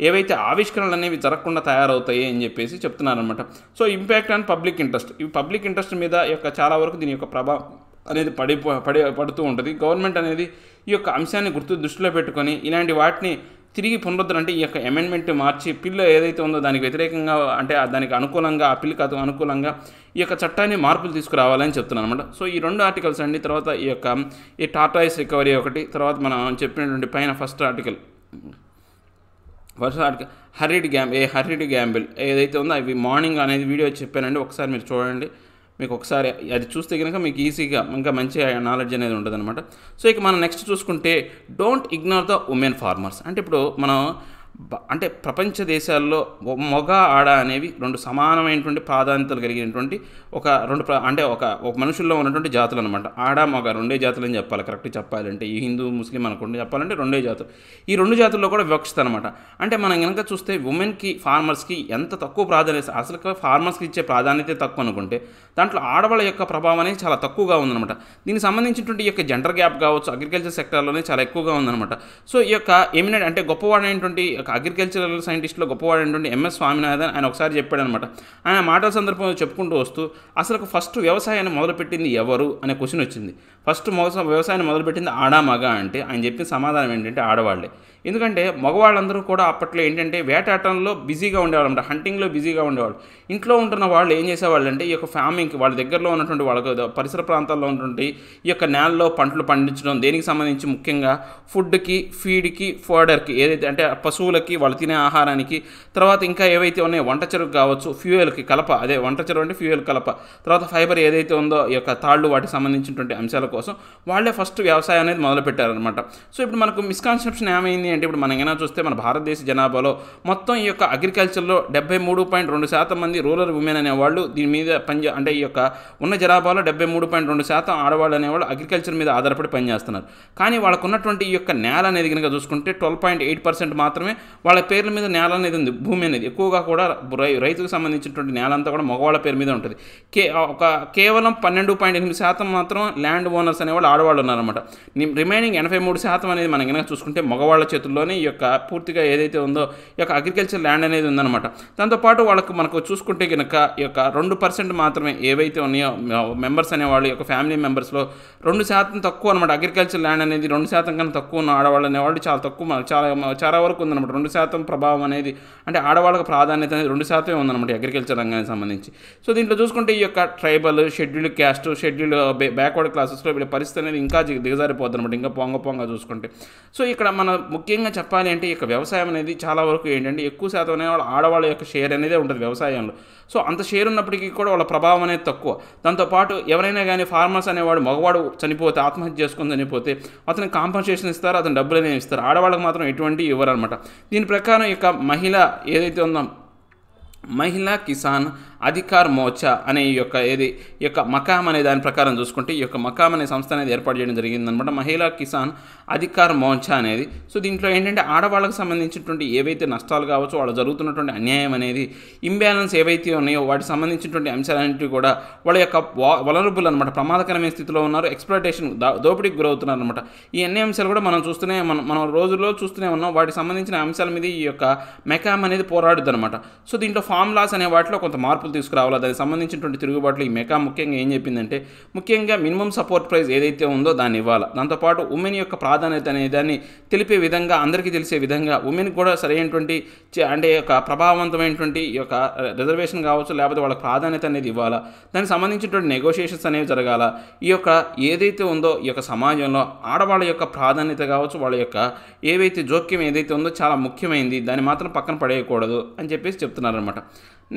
ఏవైతే ఆవిష్కరణలు అనేవి జరగకుండా తయారవుతాయి అని చెప్పేసి చెప్తున్నారనమాట. So impact on public interest, ఈ పబ్లిక్ ఇంట్రెస్ట్ మీద యొక్క చాలా వరకు దీని యొక్క ప్రభావం అనేది పడుతూ ఉంటుంది. గవర్నమెంట్ అనేది ఈ యొక్క అంశాన్ని దృష్టిలో పెట్టుకొని ఇలాంటి వాటిని తిరిగి పునరుద్ధరణ అంటే ఈ యొక్క అమెండ్మెంట్ మార్చి పిల్లు ఏదైతే ఉందో దానికి వ్యతిరేకంగా అంటే దానికి అనుకూలంగా ఆ పిల్లికి అనుకూలంగా ఈ యొక్క చట్టాన్ని మార్పులు తీసుకురావాలని చెప్తున్నాను అనమాట. సో ఈ 2 ఆర్టికల్స్ అండి. తర్వాత ఈ టార్టాయిస్ రికవరీ ఒకటి, తర్వాత మనం చెప్పినటువంటి పైన ఫస్ట్ ఆర్టికల్ హర్రీడ్ గ్యాంబిల్ ఏదైతే ఉందో అవి మార్నింగ్ అనేది వీడియో చెప్పానండి, ఒకసారి మీరు చూడండి. మీకు ఒకసారి అది చూస్తే కనుక మీకు ఈజీగా ఇంకా మంచి నాలెడ్జ్ అనేది ఉంటుంది అనమాట. సో ఇక మనం నెక్స్ట్ చూసుకుంటే don't ignore the women farmers. అంటే ఇప్పుడు మనం అంటే ప్రపంచ దేశాల్లో మగ ఆడ అనేవి 2 సమానమైనటువంటి ప్రాధాన్యతలు కలిగినటువంటి ఒక మనుషుల్లో ఉన్నటువంటి జాతులు అనమాట. ఆడ మగ 2 జాతులు అని చెప్పాలి, కరెక్ట్ చెప్పాలంటే ఈ హిందూ ముస్లిం అనుకోండి చెప్పాలంటే 2 జాతులు. ఈ 2 జాతుల్లో కూడా వివక్షత అనమాట. అంటే మనం కనుక చూస్తే ఉమెన్కి ఫార్మర్స్కి ఎంత తక్కువ ప్రాధాన్యత, అసలు ఫార్మర్స్కి ఇచ్చే ప్రాధాన్యత తక్కువ అనుకుంటే దాంట్లో ఆడవాళ్ళ యొక్క ప్రభావం అనేది చాలా తక్కువగా ఉందన్నమాట. దీనికి సంబంధించినటువంటి ఈ యొక్క జెండర్ గ్యాప్ కావచ్చు అగ్రికల్చర్ సెక్టర్లోనే చాలా ఎక్కువగా ఉందన్నమాట. సో ఈ యొక్క ఎమినెంట్ అంటే గొప్పవాడైనటువంటి అగ్రికల్చరల్ సైంటిస్ట్లో గొప్పవాడైనటువంటి ఎంఎస్ స్వామినాథన్ ఆయన ఒకసారి చెప్పాడనమాట. ఆయన మాటల సందర్భంలో చెప్పుకుంటూ వస్తూ అసలు ఫస్ట్ వ్యవసాయాన్ని మొదలుపెట్టింది ఎవరు అనే క్వశ్చన్ వచ్చింది. ఫస్ట్ వ్యవసాయాన్ని మొదలుపెట్టింది ఆడా మగ అంటే ఆయన చెప్పిన సమాధానం ఏంటంటే ఆడవాళ్లే. ఎందుకంటే మగవాళ్ళందరూ కూడా అప్పట్లో ఏంటంటే వేటాటంలో బిజీగా ఉండేవాళ్ళు అనమాట, హంటింగ్లో బిజీగా ఉండేవాళ్ళు. ఇంట్లో ఉంటున్న వాళ్ళు ఏం చేసేవాళ్ళు అంటే ఈ యొక్క ఫార్మింగ్కి వాళ్ళ దగ్గరలో ఉన్నటువంటి వాళ్ళకు పరిసర ప్రాంతాల్లో ఉన్నటువంటి ఈ యొక్క నేలలో పంటలు పండించడం, దేనికి సంబంధించి ముఖ్యంగా ఫుడ్కి, ఫీడ్కి, ఫోడర్కి, ఏదైతే అంటే పశువులకి వాళ్ళు తినే ఆహారానికి, తర్వాత ఇంకా ఏవైతే ఉన్నాయో వంట చెరుకు కావచ్చు, ఫ్యూయల్కి కలప, అదే వంట చెరుకు అంటే ఫ్యూయల్ కలప, తర్వాత ఫైబర్ ఏదైతే ఉందో ఈ యొక్క తాళ్ళు వాటికి సంబంధించినటువంటి అంశాల కోసం వాళ్ళే ఫస్ట్ వ్యవసాయం అనేది మొదలుపెట్టారనమాట. సో ఇప్పుడు మనకు మిస్కాన్సెప్షన్ ఏమైంది అంటే, ఇప్పుడు మనం ఏమైనా చూస్తే మన భారతదేశ జనాభాలో మొత్తం ఈ యొక్క అగ్రికల్చర్లో 73.2% మంది రూరల్ ఉమెన్ అనేవాళ్ళు దీని మీద అంటే ఈ యొక్క ఉన్న జనాభాలో 73.2% ఆడవాళ్ళు అనేవాళ్ళు అగ్రికల్చర్ మీద ఆధారపడి పనిచేస్తున్నారు. కానీ వాళ్ళకు ఉన్నటువంటి ఈ యొక్క నేల అనేది కనుక చూసుకుంటే 12.8% మాత్రమే వాళ్ళ పేర్ల మీద నేల అనేది ఉంది. భూమి అనేది ఎక్కువగా కూడా రైతుకు సంబంధించినటువంటి నేల అంతా కూడా మగవాళ్ళ పేరు మీద ఉంటుంది. కేవలం 12.8% మాత్రం ల్యాండ్ ఓనర్స్ అనేవాళ్ళు ఆడవాళ్ళు ఉన్నారన్నమాట. రిమైనింగ్ 83% అనేది మనం కనుక చూసుకుంటే మగవాళ్ళ చేతుల్లోనే ఈ యొక్క పూర్తిగా ఏదైతే ఉందో ఈ యొక్క అగ్రికల్చర్ ల్యాండ్ అనేది ఉందన్నమాట. దాంతోపాటు మనకు చూసుకుంటే కనుక ఈ యొక్క 2% మాత్రమే ఏవైతే ఉన్నాయో మెంబర్స్ అనేవాళ్ళు ఈ యొక్క ఫ్యామిలీ మెంబర్స్లో 2% తక్కువ అనమాట. అగ్రికల్చర్ ల్యాండ్ అనేది 2% కన్నా తక్కువ ఉన్న ఆడవాళ్ళు అనేవాళ్ళు చాలా తక్కువ, చాలా వరకు ఉందన్నమాట. 2% ప్రభావం అనేది అంటే ఆడవాళ్ళకు ప్రాధాన్యత అనేది 2% ఉందన్నమాట అగ్రికల్చర్ రంగానికి సంబంధించి. సో దీంట్లో చూసుకుంటే ఈ యొక్క tribal, scheduled caste, scheduled backward క్లాసెస్లో వీళ్ళ పరిస్థితి అనేది ఇంకా దిగజారిపోద్ది అనమాట, ఇంకా పొంగ చూసుకుంటే. సో ఇక్కడ మనం ముఖ్యంగా చెప్పాలి అంటే ఈ యొక్క వ్యవసాయం అనేది చాలా వరకు ఏంటంటే ఎక్కువ శాతం అనేవాళ్ళు ఆడవాళ్ళ యొక్క షేర్ అనేది ఉంటుంది వ్యవసాయంలో. సో అంత షేర్ ఉన్నప్పటికీ కూడా వాళ్ళ ప్రభావం అనేది తక్కువ. దాంతోపాటు ఎవరైనా కానీ ఫార్మర్స్ అనేవాడు మగవాడు చనిపోతే, ఆత్మహత్య చేసుకొని చనిపోతే అతనికి కాంపన్సేషన్ ఇస్తారు, అతను డబ్బులు అనేవి ఇస్తారు. ఆడవాళ్ళకి మాత్రం ఎటువంటి ఇవ్వరు అనమాట. దీని ప్రకారం ఇక మహిళ ఏదైతే ఉందో మహిళా కిసాన్ అధికార్ మోర్చా అనే ఈ యొక్క మకామ్ అనే దాని ప్రకారం చూసుకుంటే ఈ యొక్క మకామ్ అనే సంస్థ అనేది ఏర్పాటు చేయడం జరిగిందనమాట, మహిళా కిసాన్ అధికార్ మోర్చా అనేది. సో దీంట్లో ఏంటంటే ఆడవాళ్ళకి సంబంధించినటువంటి ఏవైతే నష్టాలు కావచ్చు, వాళ్ళు జరుగుతున్నటువంటి అన్యాయం అనేది, ఇంబ్యాలెన్స్ ఏవైతే ఉన్నాయో వాటికి సంబంధించినటువంటి అంశాలన్నింటినీ కూడా వాళ్ళ యొక్క వలనరబుల్ అనమాట, ప్రమాదకరమైన స్థితిలో ఉన్నారు, ఎక్స్ప్లాయిటేషన్ దోపిడీకి గురవుతున్నారు అనమాట. ఈ అన్ని అంశాలు కూడా మనం రోజుల్లో చూస్తూనే ఉన్నాం. వాటికి సంబంధించిన అంశాల మీద ఈ యొక్క మెకామ్ అనేది పోరాడుద్ది అనమాట. సో దీంట్లో ఫార్ములాస్ అనే వాటిలో కొంత మార్పులు తీసుకురావాలా, దానికి సంబంధించినటువంటి తిరుగుబాట్లు ఈ మెకామ్ ముఖ్యంగా ఏం చెప్పిందంటే, ముఖ్యంగా మినిమం సపోర్ట్ ప్రైస్ ఏదైతే ఉందో దాన్ని ఇవ్వాలి. దాంతోపాటు ఉమెన్ యొక్క ప్రాధాన్యత అనే దాన్ని తెలిపే విధంగా, అందరికీ తెలిసే విధంగా, ఉమెన్కి కూడా సరైనటువంటి అంటే యొక్క ప్రభావవంతమైనటువంటి ఈ యొక్క రిజర్వేషన్ కావచ్చు, లేకపోతే వాళ్ళకి ప్రాధాన్యత అనేది ఇవ్వాలా, దానికి సంబంధించినటువంటి నెగోషియేషన్స్ అనేవి జరగాల. ఈ యొక్క ఏదైతే ఉందో ఈ యొక్క సమాజంలో ఆడవాళ్ళ యొక్క ప్రాధాన్యత కావచ్చు, వాళ్ళ యొక్క ఏవైతే జోక్యం ఏదైతే ఉందో చాలా ముఖ్యమైనది, దాన్ని మాత్రం పక్కన పడేయకూడదు అని చెప్పేసి చెప్తున్నారనమాట.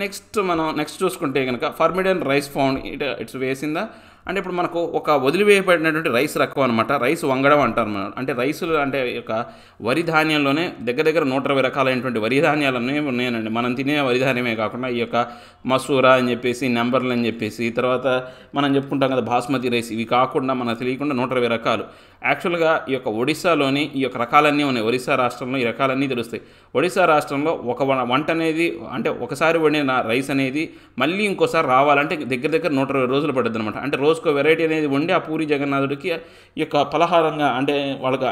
నెక్స్ట్ చూసుకుంటే కనుక ఫర్మిడన్ రైస్ ఫౌండ్ ఇట్స్ వేసిందా అంటే, ఇప్పుడు మనకు ఒక వదిలివేయబడినటువంటి రైస్ రకం అనమాట, రైస్ వంగడం అంటారు మనం. అంటే రైసులు అంటే యొక్క వరి ధాన్యంలోనే దగ్గర 120 రకాలైనటువంటి వరి ధాన్యాలు ఉన్నాయనండి. మనం తినే వరి ధాన్యమే కాకుండా ఈ యొక్క మసూరా అని చెప్పేసి, నెంబర్లు అని చెప్పేసి, తర్వాత మనం చెప్పుకుంటాం కదా బాస్మతి రైస్, ఇవి కాకుండా మనకు తెలియకుండా 120 రకాలు. యాక్చువల్గా ఈ యొక్క ఒడిశాలోని ఈ యొక్క రకాలన్నీ ఉన్నాయి. ఒడిశా రాష్ట్రంలో ఈ రకాలన్నీ తెలుస్తాయి. ఒడిశా రాష్ట్రంలో ఒక వంట అనేది అంటే ఒకసారి వండిన రైస్ అనేది మళ్ళీ ఇంకోసారి రావాలంటే దగ్గర 120 రోజులు పడుతుంది అనమాట. అంటే రోజుకో వెరైటీ అనేది వండి ఆ పూరి జగన్నాథుడికి ఈ యొక్క పలహారంగా అంటే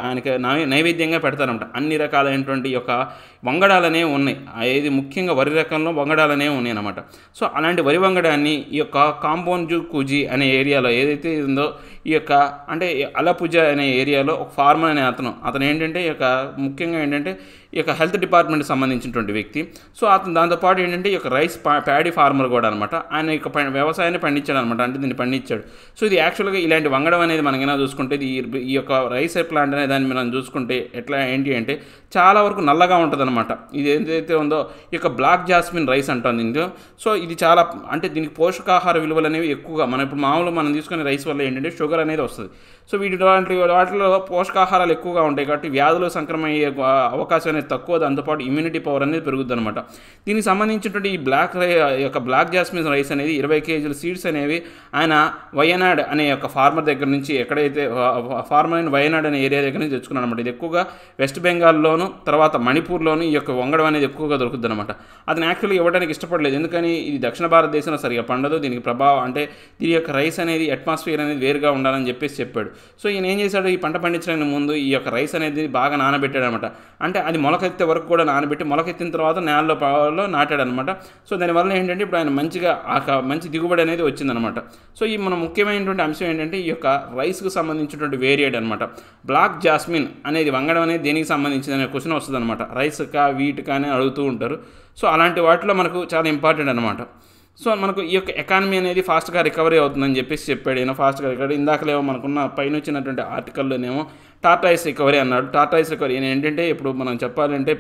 ఆయనకి నైవేద్యంగా పెడతారనమాట. అన్ని రకాలైనటువంటి యొక్క వంగడాలనే ఉన్నాయి. ఏది ముఖ్యంగా వరి రకంలో వంగడాలనే ఉన్నాయి అన్నమాట. సో అలాంటి వరి వంగడాన్ని ఈ యొక్క కాంబోంజు కుజి అనే ఏరియాలో ఏదైతే ఉందో ఈ యొక్క అంటే అలపుజ అనే ఏరియాలో ఒక ఫార్మర్ అనే అతను ఏంటంటే ఈ యొక్క ముఖ్యంగా ఏంటంటే ఈ యొక్క హెల్త్ డిపార్ట్మెంట్కి సంబంధించినటువంటి వ్యక్తి. సో అతను దాంతోపాటు ఏంటంటే ఈ యొక్క రైస్ ప్యాడీ ఫార్మర్ కూడా అనమాట. ఆయన యొక్క వ్యవసాయాన్ని పండించాడు అనమాట, అంటే దీన్ని పండించాడు. సో ఇది యాక్చువల్గా ఇలాంటి వంగడం అనేది మనకైనా చూసుకుంటే ఈ యొక్క రైస్ ప్లాంట్ అనే దాన్ని మనం చూసుకుంటే ఏంటి అంటే చాలా వరకు నల్లగా ఉంటుంది అనమాట. ఇది ఏదైతే ఉందో ఈ యొక్క బ్లాక్ జాస్మిన్ రైస్ అంటాం దీంట్లో. సో ఇది చాలా అంటే దీనికి పోషకాహార విలువలు అనేవి ఎక్కువగా మనం తీసుకునే రైస్ వల్ల ఏంటంటే షుగర్ అనేది వస్తుంది. సో వాటిలో పోషకాహారాలు ఎక్కువగా ఉంటాయి కాబట్టి వ్యాధులు సంక్రమయ్యే అవకాశం అనేది తక్కువ. దాంతోపాటు ఇమ్యూనిటీ పవర్ అనేది పెరుగుతుంది అనమాట. దీనికి సంబంధించినటువంటి ఈ బ్లాక్ జాస్మిన్ రైస్ అనేది 20 కేజీల సీడ్స్ అనేవి ఆయన వయనాడ్ అనే యొక్క ఫార్మర్ దగ్గర నుంచి ఎక్కడైతే ఫార్మర్ అయిన వయనాడ్ అనే ఏరియా దగ్గర నుంచి తెచ్చుకున్నాను అనమాట. ఇది ఎక్కువగా వెస్ట్ బెంగాల్లోను తర్వాత మణిపూర్లోను ఈ యొక్క వంగడం అనేది ఎక్కువగా దొరుకుతుంది అనమాట. అతను యాక్చువల్గా ఇవ్వడానికి ఇష్టపడలేదు, ఎందుకని ఇది దక్షిణ భారతదేశంలో సరిగా పండదు. దీనికి ప్రభావం అంటే దీని యొక్క రైస్ అనేది అట్మాస్ఫియర్ అనేది వేరుగా ఉండాలని చెప్పేసి చెప్పాడు. సో ఈయన ఏం చేశాడు, ఈ పంట పండించడానికి ముందు ఈ యొక్క రైస్ అనేది బాగా నానబెట్టాడు అనమాట. అంటే అది మొలకెత్తే వరకు కూడా నానబెట్టి మొలకెత్తిన తర్వాత నేలలో నాటాడు అనమాట. సో దానివల్ల ఏంటంటే ఇప్పుడు ఆయన మంచిగా మంచి దిగుబడి అనేది వచ్చిందనమాట. సో ఈ మన ముఖ్యమైనటువంటి అంశం ఏంటంటే ఈ యొక్క రైస్కి సంబంధించినటువంటి వేరియడ్ అనమాట. బ్లాక్ జాస్మిన్ అనేది వంగడం అనేది దేనికి సంబంధించింది అనే క్వశ్చన్ వస్తుంది అనమాట. రైస్కా వీటికా అని అడుగుతూ ఉంటారు. సో అలాంటి వాటిలో మనకు చాలా ఇంపార్టెంట్ అనమాట. సో మనకు ఈ యొక్క ఎకానమీ అనేది ఫాస్ట్గా రికవరీ అవుతుందని చెప్పేసి చెప్పాడు. ఈయన ఫాస్ట్గా రికవరీ ఇందాకలేమో మనకున్న పైన వచ్చినటువంటి ఆర్టికల్లోనేమో టార్టాయిస్ రికవరీ అన్నాడు. టార్టాయిస్ రికవరీ ఏంటంటే ఇప్పుడు మనం చెప్పాలంటే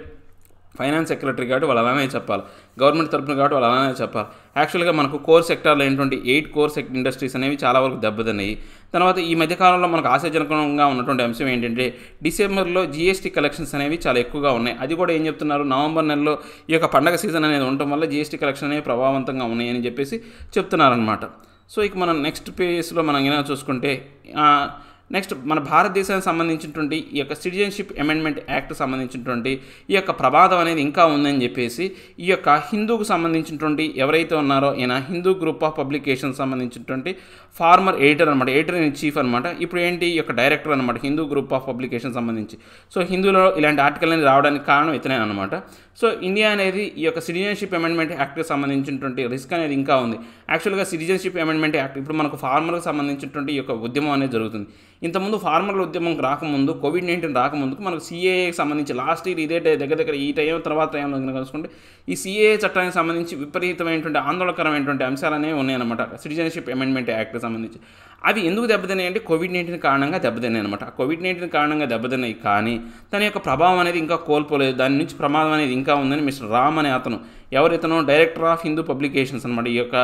ఫైనాన్స్ సెక్రటరీ కాబట్టి వాళ్ళు అలానే చెప్పాలి, గవర్నమెంట్ తరపున కాబట్టి వాళ్ళు అలానే చెప్పాలి. యాక్చువల్గా మనకు కోర్ సెక్టార్లో ఏంటంటే 8 కోర్ ఇండస్ట్రీస్ అనేవి చాలా వరకు దెబ్బతిన్నాయి. తర్వాత ఈ మధ్యకాలంలో మనకు ఆశాజనకంగా ఉన్నటువంటి అంశం ఏంటంటే డిసెంబర్లో జీఎస్టీ కలెక్షన్స్ అనేవి చాలా ఎక్కువగా ఉన్నాయి. అది కూడా ఏం చెప్తున్నారు, నవంబర్ నెలలో ఈ యొక్క పండగ సీజన్ అనేది ఉండటం వల్ల జీఎస్టీ కలెక్షన్ అనేవి ప్రభావవంతంగా ఉన్నాయని చెప్పేసి చెప్తున్నారనమాట. సో ఇక మనం నెక్స్ట్ పేజ్లో మనం ఏమైనా చూసుకుంటే నెక్స్ట్ మన భారతదేశానికి సంబంధించినటువంటి ఈ యొక్క సిటిజన్షిప్ అమెండ్మెంట్ యాక్ట్ సంబంధించినటువంటి ఈ యొక్క ప్రమాదం అనేది ఇంకా ఉందని చెప్పేసి ఈ యొక్క హిందూకు సంబంధించినటువంటి ఎవరైతే ఉన్నారో ఈయన హిందూ గ్రూప్ ఆఫ్ పబ్లికేషన్ సంబంధించినటువంటి ఫార్మర్ ఎడిటర్ అనమాట, ఎడిటర్ ఇన్ చీఫ్ అనమాట. ఇప్పుడు ఏంటి ఈ యొక్క డైరెక్టర్ అనమాట హిందూ గ్రూప్ ఆఫ్ పబ్లికేషన్ సంబంధించి. సో హిందూలో ఇలాంటి ఆర్టికల్ అనేది రావడానికి కారణం ఇతనే అనమాట. సో ఇండియా అనేది ఈ యొక్క సిటిజన్షిప్ అమెండ్మెంట్ యాక్ట్కి సంబంధించినటువంటి రిస్క్ అనేది ఇంకా ఉంది. యాక్చువల్గా సిటిజన్షిప్ అమెండ్మెంట్ యాక్ట్ ఇప్పుడు మనకు ఫార్మర్కి సంబంధించినటువంటి ఈ యొక్క ఉద్యమం అనేది జరుగుతుంది. ఇంతకుముందు ఫార్మర్ల ఉద్యమం రాకముందు, కోవిడ్-19 రాకముందుకు మనకు సిఏఏకి సంబంధించి లాస్ట్ ఇయర్ ఇదే దగ్గర ఈ టైంలో కనుకుంటే ఈ సిఏఏ చట్టానికి సంబంధించి విపరీతమైనటువంటి ఆందోళనకరమైనటువంటి అంశాలు అనేవి ఉన్నాయన్నమాట సిటిజన్షిప్ అమెండ్మెంట్ యాక్ట్కి సంబంధించి. అవి ఎందుకు దెబ్బతిన్నాయి అంటే కోవిడ్-19 కారణంగా దెబ్బతిన్నాయి అనమాట. కోవిడ్-19 కారణంగా దెబ్బతిన్నాయి కానీ దాని యొక్క ప్రభావం అనేది ఇంకా కోల్పోలేదు, దాని నుంచి ప్రమాదం అనేది ఇంకా ఉందని మిస్టర్ రామ్ అనే అతను, ఎవరితను డైరెక్టర్ ఆఫ్ హిందూ పబ్లికేషన్స్ అనమాట, ఈ యొక్క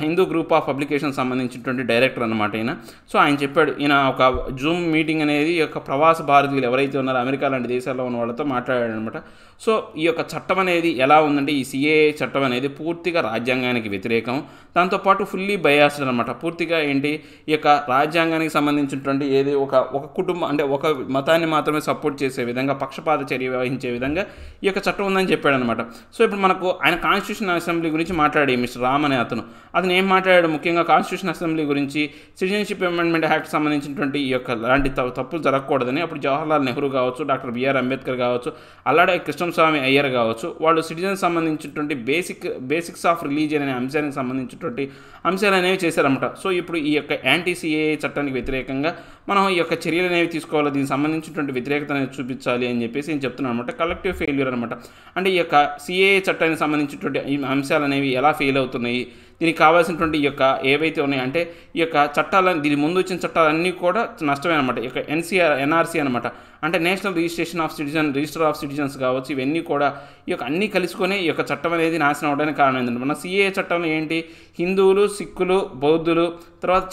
హిందూ గ్రూప్ ఆఫ్ పబ్లికేషన్ సంబంధించినటువంటి డైరెక్టర్ అనమాట ఈయన. సో ఆయన చెప్పాడు, ఈయన ఒక జూమ్ మీటింగ్ అనేది ఈ యొక్క ప్రవాస భారతీయులు ఎవరైతే ఉన్నారో అమెరికా లాంటి దేశాల్లో ఉన్న వాళ్ళతో మాట్లాడాడు అనమాట. సో ఈ యొక్క చట్టం అనేది ఎలా ఉందంటే ఈ సిఏఏ చట్టం అనేది పూర్తిగా రాజ్యాంగానికి వ్యతిరేకం, దాంతోపాటు ఫుల్లీ బయాస్డ్ అనమాట. పూర్తిగా ఏంటి ఈ యొక్క రాజ్యాంగానికి సంబంధించినటువంటి ఏది ఒక కుటుంబం అంటే ఒక మతాన్ని మాత్రమే సపోర్ట్ చేసే విధంగా పక్షపాత చర్య వహించే విధంగా ఈ యొక్క చట్టం ఉందని చెప్పాడు అనమాట. సో ఇప్పుడు మనకు ఆయన కాన్స్టిట్యూషన్ అసెంబ్లీ గురించి మాట్లాడి మిస్టర్ రామ్ అనే అతను ఏం మాట్లాడాడు, ముఖ్యంగా కాన్స్టిట్యూషన్ అసెంబ్లీ గురించి సిటిజన్షిప్ అమెండ్మెంట్ యాక్ట్ సంబంధించినటువంటి ఈ యొక్క లాంటి తప్పులు జరగకూడదని. అప్పుడు జవహర్లాల్ నెహ్రూ కావచ్చు, డాక్టర్ బిఆర్ అంబేద్కర్ కావచ్చు, అలాగే కృష్ణస్వామి అయ్యర్ కావచ్చు, వాళ్ళు సిటిజన్ సంబంధించినటువంటి బేసిక్స్ ఆఫ్ రిలీజియన్ అనే అంశానికి సంబంధించినటువంటి అంశాలు అనేవి చేశారన్నమాట. సో ఇప్పుడు ఈ యొక్క యాంటీ సిఏఏ చట్టానికి వ్యతిరేకంగా మనం ఈ యొక్క చర్యలు అనేవి తీసుకోవాలి, దీనికి సంబంధించినటువంటి వ్యతిరేకత అనేది చూపించాలి అని చెప్పేసి నేను చెప్తున్నాను అనమాట. కలెక్టివ్ ఫెయిల్యూర్ అనమాట. అంటే ఈ యొక్క సిఏఏ చట్టానికి సంబంధించినటువంటి ఈ అంశాలు అనేవి ఎలా ఫెయిల్ అవుతున్నాయి, దీనికి కావాల్సినటువంటి ఈ యొక్క ఏవైతే ఉన్నాయో అంటే ఈ యొక్క చట్టాలని దీని ముందు వచ్చిన చట్టాలన్నీ కూడా నష్టమే అనమాట. ఈ యొక్క ఎన్ఆర్సీ అనమాట, అంటే నేషనల్ రిజిస్టర్ ఆఫ్ సిటిజన్స్ కావచ్చు, ఇవన్నీ కూడా ఈ యొక్క అన్నీ కలుసుకొని ఈ యొక్క చట్టం అనేది నాశనం అవడానికి కారణం ఏంటంటే మన సిఏఏ చట్టంలో ఏంటి హిందువులు, సిక్కులు, బౌద్ధులు, తర్వాత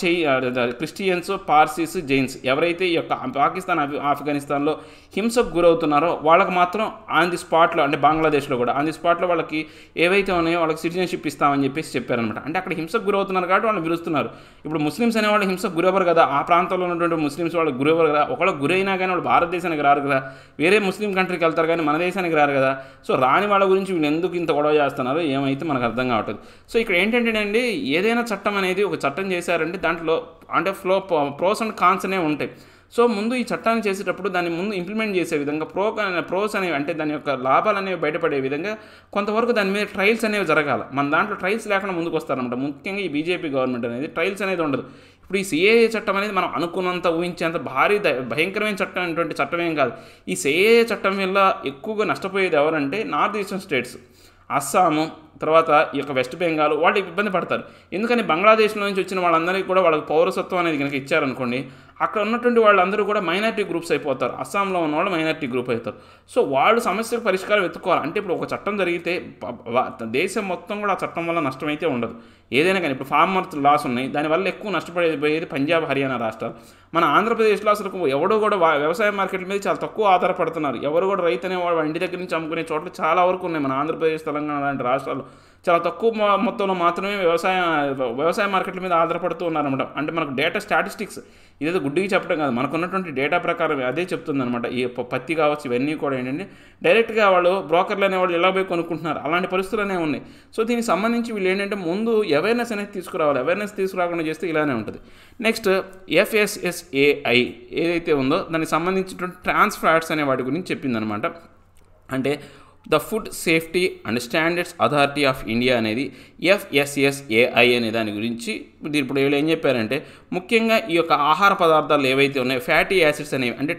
క్రిస్టియన్స్, పార్సీస్, జైన్స్ ఎవరైతే ఈ యొక్క పాకిస్తాన్, ఆఫ్ఘనిస్తాన్లో హింసకు గురవుతున్నారో వాళ్ళకి మాత్రం ఆన్ ది స్పాట్లో, అంటే బంగ్లాదేశ్లో కూడా ఆన్ ది స్పాట్లో వాళ్ళకి ఏవైతే ఉన్నాయో వాళ్ళకి సిటిజన్షిప్ ఇస్తామని చెప్పేసి చెప్పారనమాట. అంటే అక్కడ హింసకు గురవుతున్నారు కాబట్టి వాళ్ళు పిలుస్తున్నారు. ఇప్పుడు ముస్లిమ్స్ అనేవాళ్ళు హింసకు గురవ్వరు కదా, ఆ ప్రాంతంలో ఉన్నటువంటి ముస్లిమ్స్ వాళ్ళకి గురవ్వరు కదా. ఒకవేళ గురైనా కానీ వాళ్ళు భారతదేశానికి రారు కదా, వేరే ముస్లిం కంట్రీకి వెళ్తారు కానీ మన దేశానికి రారు కదా. సో రాని వాళ్ళ గురించి వీళ్ళు ఎందుకు ఇంత గొడవ చేస్తున్నారో ఏమైతే మనకు అర్థం కావట్లేదు. సో ఇక్కడ ఏంటంటే అండి, ఏదైనా చట్టం అనేది ఒక చట్టం చేశారంటే దాంట్లో అంటే ప్రోస్ అండ్ కాన్స్ అనేవి ఉంటాయి. సో ముందు ఈ చట్టాన్ని చేసేటప్పుడు దాన్ని ముందు ఇంప్లిమెంట్ చేసే విధంగా ప్రోస్ అనేవి అంటే దాని యొక్క లాభాలు అనేవి బయటపడే విధంగా కొంతవరకు దాని మీద ట్రయల్స్ అనేవి జరగాలి. మన దాంట్లో ట్రయల్స్ లేకుండా ముందుకు వస్తారనమాట. ముఖ్యంగా ఈ బీజేపీ గవర్నమెంట్ అనేది ట్రయల్స్ అనేది ఉండదు. ఇప్పుడు ఈ సిఏఏ చట్టం అనేది మనం అనుకున్నంత ఊహించేంత భారీ భయంకరమైన చట్టం అనేటువంటి చట్టం ఏం కాదు. ఈ సిఏఏ చట్టం వల్ల ఎక్కువగా నష్టపోయేది ఎవరంటే నార్త్ ఈస్టర్న్ స్టేట్స్, అస్సాము, తర్వాత ఈ యొక్క వెస్ట్ బెంగాల్ వాళ్ళు ఇబ్బంది పడతారు. ఎందుకని బంగ్లాదేశ్లో నుంచి వచ్చిన వాళ్ళందరికీ కూడా వాళ్ళకి పౌరసత్వం అనేది కనుక ఇచ్చారనుకోండి, అక్కడ ఉన్నటువంటి వాళ్ళందరూ కూడా మైనారిటీ గ్రూప్స్ అయిపోతారు. అస్సాంలో ఉన్న వాళ్ళు మైనారిటీ గ్రూప్ అవుతారు. సో వాళ్ళు సమస్యకు పరిష్కారం వెతుక్కోవాలి. అంటే ఇప్పుడు ఒక చట్టం జరిగితే దేశం మొత్తం కూడా ఆ చట్టం వల్ల నష్టమైతే ఉండదు. ఏదైనా కానీ ఇప్పుడు ఫార్మర్ లాస్ ఉన్నాయి, దానివల్ల ఎక్కువ నష్టపడేది పంజాబ్, హర్యానా రాష్ట్రాలు. మన ఆంధ్రప్రదేశ్లో అసలు ఎవడో కూడా వ్యవసాయ మార్కెట్ల మీద చాలా తక్కువ ఆధారపడుతున్నారు. ఎవరు కూడా రైతు అనేవాడు ఇంటి దగ్గర నుంచి అమ్ముకునే చోట్ల చాలా వరకు ఉన్నాయి మన ఆంధ్రప్రదేశ్, తెలంగాణ లాంటి రాష్ట్రాలు. చాలా తక్కువ మొత్తంలో మాత్రమే వ్యవసాయ మార్కెట్ల మీద ఆధారపడుతూ ఉన్నారన్నమాట. అంటే మనకు డేటా స్టాటిస్టిక్స్ ఇదేదో గుడ్డిగా చెప్పడం కాదు, మనకున్నటువంటి డేటా ప్రకారం అదే చెప్తుందన్నమాట. ఈ పత్తి కావచ్చు ఇవన్నీ కూడా ఏంటంటే డైరెక్ట్గా వాళ్ళు బ్రోకర్లు అనేవాళ్ళు ఎలా పోయి కొనుక్కుంటున్నారు, అలాంటి పరిస్థితులు అనేవి ఉన్నాయి. సో దీనికి సంబంధించి వీళ్ళు ఏంటంటే ముందు అవేర్నెస్ అనేది తీసుకురావాలి. అవేర్నెస్ తీసుకురాకుండా చేస్తే ఇలానే ఉంటుంది. నెక్స్ట్ FSSAI ఏదైతే ఉందో దానికి సంబంధించినటువంటి ట్రాన్స్ ఫ్యాట్స్ అనే వాటి గురించి చెప్పిందనమాట. అంటే the food safety and standards authority of India అనేది FSSAI అనే దాని గురించి ఇప్పుడు వీళ్ళు ఏం చెప్పారంటే ముఖ్యంగా ఈ యొక్క ఆహార పదార్థాలు ఏవైతే ఉన్నాయో ఫ్యాటీ యాసిడ్స్ అనేవి, అంటే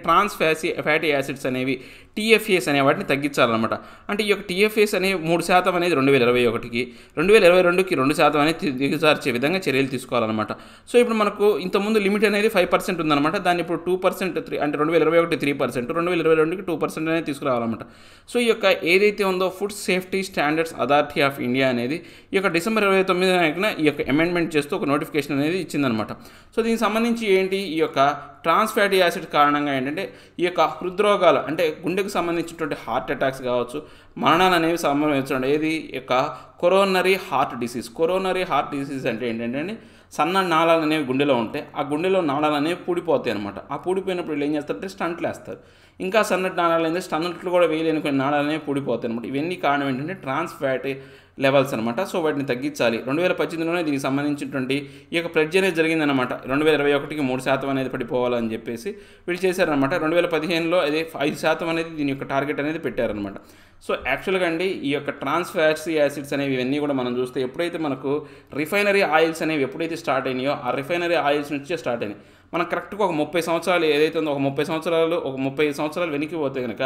ఫ్యాటీ యాసిడ్స్ అనేవి TFAs అనే వాటిని తగ్గించాలన్నమాట. అంటే ఈ యొక్క TFAs అనేవి 3% అనేది 2021కి, 2022కి 2% అనేది దిగజార్చే విధంగా చర్యలు తీసుకోవాలన్నమాట. సో ఇప్పుడు మనకు ఇంతకుముందు లిమిట్ అనేది 5% ఉందన్నమాట. దాన్ని ఇప్పుడు 2% అంటే 2021 3%, 2022కి 2% అనేది తీసుకురావాలన్నమాట. సో ఈ యొక్క ఏదైతే ఉందో food safety standards authority of India అనేది ఈ యొక్క డిసెంబర్ 29న ఈ యొక్క అమెండ్మెంట్ చేస్తూ ఒక నోటిఫికేషన్ అనేది ఇచ్చిందనమాట. సో దీనికి సంబంధించి ఏంటి, ఈ యొక్క ట్రాన్స్ ఫ్యాటీ యాసిడ్ కారణంగా ఏంటంటే ఈ యొక్క హృద్రోగాలు అంటే గుండెకు సంబంధించినటువంటి హార్ట్ అటాక్స్ కావచ్చు, మరణాలు అనేవి సంభవించడం. ఏది యొక్క కొరోనరీ హార్ట్ డిసీజ్ అంటే ఏంటంటే సన్న నాళాలు అనేవి గుండెలో ఉంటాయి. ఆ గుండెలో నాళాలు అనేవి పూడిపోతాయి అనమాట. ఆ పూడిపోయినప్పుడు వీళ్ళు ఏం చేస్తారంటే స్టంట్లు వేస్తారు. ఇంకా సన్నటి నాళాలు అయితే స్టంట్లు కూడా వేయలేని కొన్ని నాళాలు అనేవి పూడిపోతాయి అనమాట. ఇవన్నీ కారణం ఏంటంటే ట్రాన్స్ ఫ్యాటీ లెవెల్స్ అనమాట. సో వాటిని తగ్గించాలి. 2018లోనే దీనికి సంబంధించినటువంటి ఈ యొక్క ప్లెడ్జ్ అనేది జరిగిందనమాట. 2021కి 3% అనేది పడిపోవాలని చెప్పేసి వీళ్ళు చేశారనమాట. 2015లో అదే 5% అనేది దీని యొక్క టార్గెట్ అనేది పెట్టారనమాట. సో యాక్చువల్గా అండి ఈ యొక్క ట్రాన్స్ ఫ్యాటీ యాసిడ్స్ అనేవి ఇవన్నీ కూడా మనం చూస్తే ఎప్పుడైతే మనకు రిఫైనరీ ఆయిల్స్ అనేవి ఎప్పుడైతే స్టార్ట్ అయినాయో ఆ రిఫైనరీ ఆయిల్స్ నుంచే స్టార్ట్ అయినాయి. మనం కరెక్ట్గా ఒక 30 సంవత్సరాలు ఏదైతే ఉందో ఒక 35 సంవత్సరాలు వెనక్కి పోతే కనుక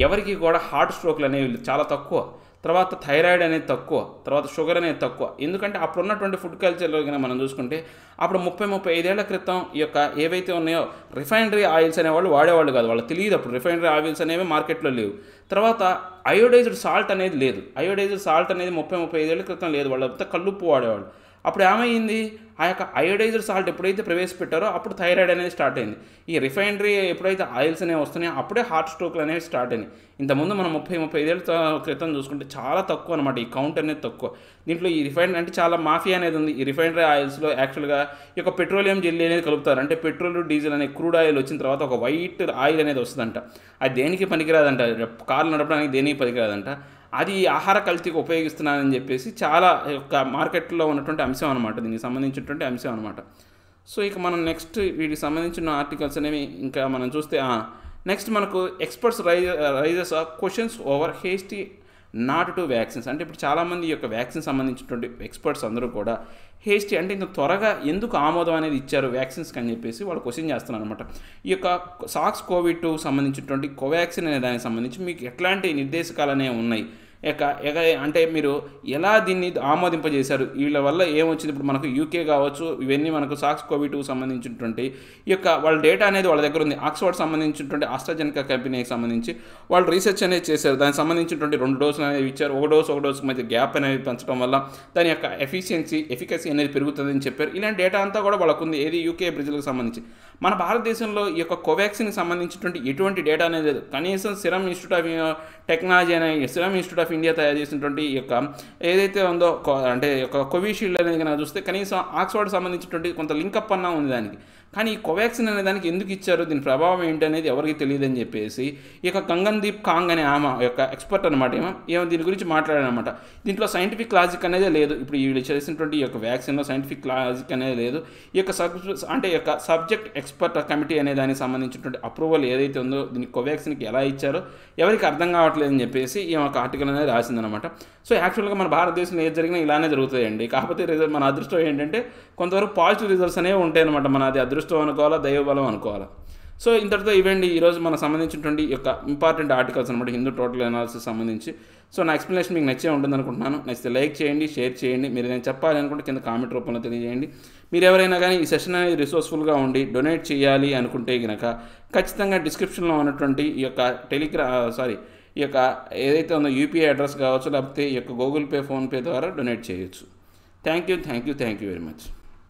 ఎవరికి కూడా హార్ట్ స్ట్రోక్లు అనేవి చాలా తక్కువ, తర్వాత థైరాయిడ్ అనేది తక్కువ, తర్వాత షుగర్ అనేది తక్కువ. ఎందుకంటే అప్పుడు ఉన్నటువంటి ఫుడ్ కల్చర్లో కనుక మనం చూసుకుంటే అప్పుడు 35 ఏళ్ల క్రితం ఈ యొక్క ఏవైతే ఉన్నాయో రిఫైనరీ ఆయిల్స్ అనేవాళ్ళు వాడేవాళ్ళు కాదు. వాళ్ళకి తెలియదు అప్పుడు రిఫైనరీ ఆయిల్స్ అనేవి మార్కెట్లో లేవు. తర్వాత అయోడైజ్డ్ సాల్ట్ అనేది లేదు. అయోడైజ్డ్ సాల్ట్ అనేది 35 ఏళ్ల క్రితం లేదు. వాళ్ళంతా కల్లుప్పు వాడేవాళ్ళు. అప్పుడు ఏమైంది, ఆ యొక్క అయోడైజ్డ్ సాల్ట్ ఎప్పుడైతే ప్రవేశపెట్టారో అప్పుడు థైరాయిడ్ అనేది స్టార్ట్ అయింది. ఈ రిఫైనరీ ఎప్పుడైతే ఆయిల్స్ అనేవి వస్తున్నాయో అప్పుడే హార్ట్ స్ట్రోక్లు అనేవి స్టార్ట్ అయినాయి. ఇంతకుముందు మనం 35 ఏళ్ళ క్రితం చూసుకుంటే చాలా తక్కువ అనమాట. ఈ కౌంట్ అనేది తక్కువ. దీంట్లో ఈ రిఫైనరీ అంటే చాలా మాఫియా అనేది ఉంది. ఈ రిఫైనరీ ఆయిల్స్లో యాక్చువల్గా ఈ యొక్క పెట్రోలియం జెల్లీ అనేది కలుపుతారు. అంటే పెట్రోల్ డీజిల్ అనే క్రూడ్ ఆయిల్ వచ్చిన తర్వాత ఒక వైట్ ఆయిల్ అనేది వస్తుందంట. అది దేనికి పనికిరాదంట, కార్లు నడపడానికి దేనికి పనికిరాదంట. అది ఆహార కల్తీకి ఉపయోగిస్తున్నానని చెప్పేసి చాలా యొక్క మార్కెట్లో ఉన్నటువంటి అంశం అనమాట, దీనికి సంబంధించినటువంటి అంశం అనమాట. సో ఇక మనం నెక్స్ట్ వీటికి సంబంధించిన ఆర్టికల్స్ అనేవి ఇంకా మనం చూస్తే నెక్స్ట్ మనకు experts raises questions over hasty not to vaccines. అంటే ఇప్పుడు చాలామంది ఈ యొక్క వ్యాక్సిన్ సంబంధించినటువంటి ఎక్స్పర్ట్స్ అందరూ కూడా హేస్టీ అంటే ఇంత త్వరగా ఎందుకు ఆమోదం అనేది ఇచ్చారు వ్యాక్సిన్స్కి అని చెప్పేసి వాళ్ళు క్వశ్చన్ చేస్తున్నారు అనమాట. ఈ యొక్క SARS-CoV-2 సంబంధించినటువంటి కోవాక్సిన్ అనే దానికి సంబంధించి మీకు ఎట్లాంటి నిర్దేశకాలు అనేవి ఉన్నాయి, అంటే మీరు ఎలా దీన్ని ఆమోదింపజేశారు, వీళ్ళ వల్ల ఏమొచ్చింది. ఇప్పుడు మనకు UK కావచ్చు, ఇవన్నీ మనకు SARS-CoV-2 సంబంధించినటువంటి ఈ యొక్క వాళ్ళ డేటా అనేది వాళ్ళ దగ్గర ఉంది. ఆక్స్ఫర్డ్ సంబంధించినటువంటి ఆస్ట్రాజెనెకా కంపెనీకి సంబంధించి వాళ్ళు రీసెర్చ్ అనేది చేశారు. దానికి సంబంధించినటువంటి 2 డోసులు అనేవి ఇచ్చారు. ఒక డోసు మధ్య గ్యాప్ అనేది పెంచడం వల్ల దాని యొక్క ఎఫికసీ అనేది పెరుగుతుందని చెప్పారు. ఇలాంటి డేటా అంతా కూడా వాళ్ళకు ఉంది. ఏది UK బ్రెజిల్కి సంబంధించి. మన భారతదేశంలో ఈ యొక్క కోవాక్సిన్కి సంబంధించినటువంటి ఎటువంటి డేటా అనేది లేదు. కనీసం సిరమ్ ఇన్స్టిట్యూట్ ఆఫ్ టెక్నాలజీ అనే సిరమ్ ఇన్స్టిట్యూట్ ఆఫ్ ఇండియా తయారు చేసినటువంటి ఈ యొక్క ఏదైతే ఉందో అంటే యొక్క కోవిషీల్డ్ అనేది కనుక చూస్తే కనీసం ఆక్స్ఫర్డ్ సంబంధించినటువంటి కొంత లింకప్ అన్నా ఉంది దానికి. కానీ ఈ కోవాక్సిన్ అనే దానికి ఎందుకు ఇచ్చారు, దీని ప్రభావం ఏంటి అనేది ఎవరికి తెలియదని చెప్పేసి ఈ యొక్క గగన్దీప్ కాంగ్ అనే ఆమె యొక్క ఎక్స్పర్ట్ అనమాట, ఏమో దీని గురించి మాట్లాడారనమాట. దీంట్లో సైంటిఫిక్ లాజిక్ అనేది లేదు. ఇప్పుడు వీళ్ళు చేసినటువంటి ఈ యొక్క వ్యాక్సిన్లో సైంటిఫిక్ లాజిక్ అనేది లేదు. ఈ యొక్క సబ్జెక్ట్ ఎక్స్పర్ట్ కమిటీ అనే దానికి సంబంధించినటువంటి అప్రూవల్ ఏదైతే ఉందో దీనికి కోవాక్సిన్కి ఎలా ఇచ్చారో ఎవరికి అర్థం కావట్లేదని చెప్పేసి ఈ యొక్క ఆర్టికల్ అనేది రాసిందనమాట. సో యాక్చువల్గా మన భారతదేశంలో ఏది జరిగినా ఇలానే జరుగుతాయండి. కాకపోతే మన అదృష్టం ఏంటంటే కొంతవరకు పాజిటివ్ రిజల్ట్స్ అనేవి ఉంటాయి అనమాట. మన అది అదృష్టం అనుకోవాలా, దైవబలం అనుకోవాలా. సో ఇంతటితో ఇవ్వండి ఈరోజు మనకు సంబంధించినటువంటి యొక్క ఇంపార్టెంట్ ఆర్టికల్స్ అనమాట హిందూ టోటల్ అనాలిసిస్ సంబంధించి. సో నా ఎక్స్ప్లెనేషన్ మీకు నచ్చే ఉంటుంది అనుకుంటున్నాను. నచ్చితే లైక్ చేయండి, షేర్ చేయండి. మీరు నేను చెప్పాలి అనుకుంటే కింద కామెంట్ రూపంలో తెలియజేయండి. మీరు ఎవరైనా కానీ ఈ సెషన్ అనేది రిసోర్స్ఫుల్గా ఉండి డొనేట్ చేయాలి అనుకుంటే కనుక ఖచ్చితంగా డిస్క్రిప్షన్లో ఉన్నటువంటి ఈ యొక్క ఈ యొక్క ఏదైతే ఉందో UPI అడ్రస్ కావచ్చు, లేకపోతే ఈ యొక్క గూగుల్ పే, ఫోన్పే ద్వారా డొనేట్ చేయొచ్చు. Thank you very much.